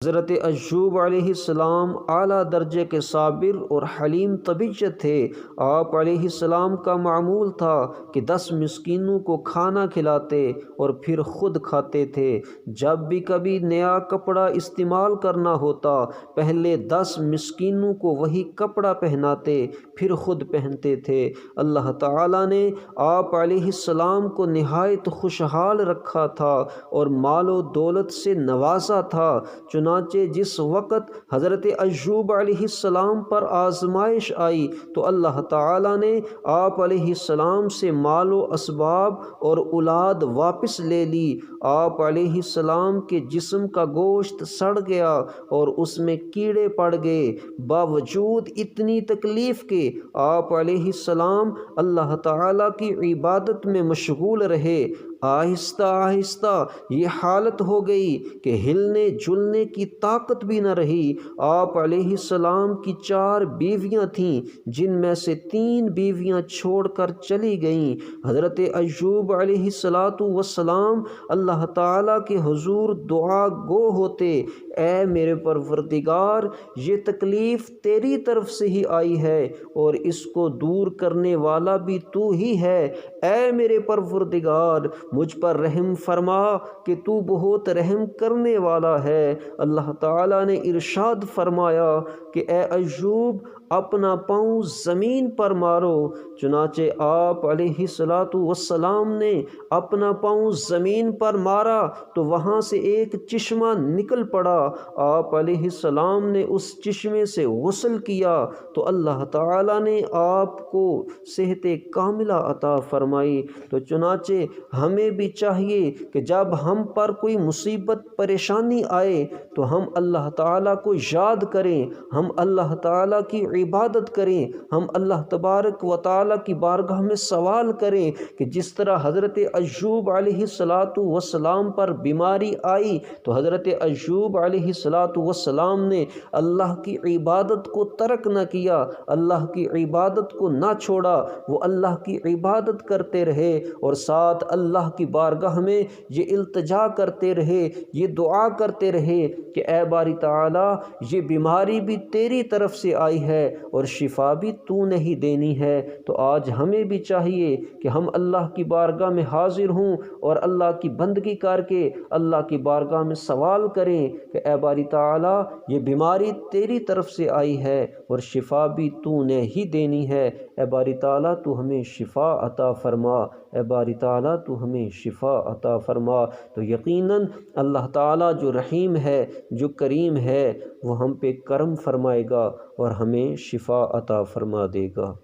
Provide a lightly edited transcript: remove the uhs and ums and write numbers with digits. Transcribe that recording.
حضرت ایوب علیہ السلام اعلیٰ درجے کے صابر اور حلیم طبیعت تھے۔ آپ علیہ السلام کا معمول تھا کہ 10 مسکینوں کو کھانا کھلاتے اور پھر خود کھاتے تھے۔ جب بھی کبھی نیا کپڑا استعمال کرنا ہوتا، پہلے 10 مسکینوں کو وہی کپڑا پہناتے، پھر خود پہنتے تھے۔ اللہ تعالیٰ نے آپ علیہ السلام کو نہایت خوشحال رکھا تھا اور مال و دولت سے نوازا تھا۔ چنانچہ جس وقت حضرت ایوب علیہ السلام پر آزمائش آئی تو اللہ تعالیٰ نے آپ علیہ السلام سے مال و اسباب اور اولاد واپس لے لی۔ آپ علیہ السلام کے جسم کا گوشت سڑ گیا اور اس میں کیڑے پڑ گئے۔ باوجود اتنی تکلیف کے آپ علیہ السلام اللہ تعالیٰ کی عبادت میں مشغول رہے۔ آہستہ آہستہ یہ حالت ہو گئی کہ ہلنے جلنے کی طاقت بھی نہ رہی۔ آپ علیہ السلام کی 4 بیویاں تھیں، جن میں سے 3 بیویاں چھوڑ کر چلی گئیں۔ حضرت ایوب علیہ السلام اللہ تعالیٰ کے حضور دعا گو ہوتے، اے میرے پروردگار، یہ تکلیف تیری طرف سے ہی آئی ہے اور اس کو دور کرنے والا بھی تو ہی ہے۔ اے میرے پروردگار، مجھ پر رحم فرما کہ تو بہت رحم کرنے والا ہے۔ اللہ تعالیٰ نے ارشاد فرمایا کہ اے ایوب، اپنا پاؤں زمین پر مارو۔ چنانچہ آپ علیہ السلام نے اپنا پاؤں زمین پر مارا تو وہاں سے ایک چشمہ نکل پڑا۔ آپ علیہ السلام نے اس چشمے سے غسل کیا تو اللہ تعالیٰ نے آپ کو صحت کاملہ عطا فرمائی۔ تو چنانچہ ہمیں بھی چاہیے کہ جب ہم پر کوئی مصیبت پریشانی آئے تو ہم اللہ تعالیٰ کو یاد کریں، ہم اللہ تعالیٰ کی عبادت کریں، ہم اللہ تبارک و تعالیٰ کی بارگاہ میں سوال کریں کہ جس طرح حضرت ایوب علیہ السلام پر بیماری آئی تو حضرت ایوب علیہ السلام نے اللہ کی عبادت کو ترک نہ کیا، اللہ کی عبادت کو نہ چھوڑا، وہ اللہ کی عبادت کرتے رہے اور ساتھ اللہ کی بارگاہ میں یہ التجا کرتے رہے، یہ دعا کرتے رہے کہ اے باری تعالیٰ، یہ بیماری بھی تیری طرف سے آئی ہے اور شفا بھی تو نے ہی دینی ہے۔ تو آج ہمیں بھی چاہیے کہ ہم اللہ کی بارگاہ میں حاضر ہوں اور اللہ کی بندگی کر کے اللہ کی بارگاہ میں سوال کریں کہ اے باری تعالیٰ، یہ بیماری تیری طرف سے آئی ہے اور شفا بھی تو نے ہی دینی ہے۔ اے باری تعالیٰ، تو ہمیں شفا عطا فرما، اے باری تعالیٰ تو ہمیں شفا عطا فرما۔ تو یقیناً اللہ تعالیٰ جو رحیم ہے، جو کریم ہے، وہ ہم پہ کرم فرمائے گا اور ہمیں شفا عطا فرما دے گا۔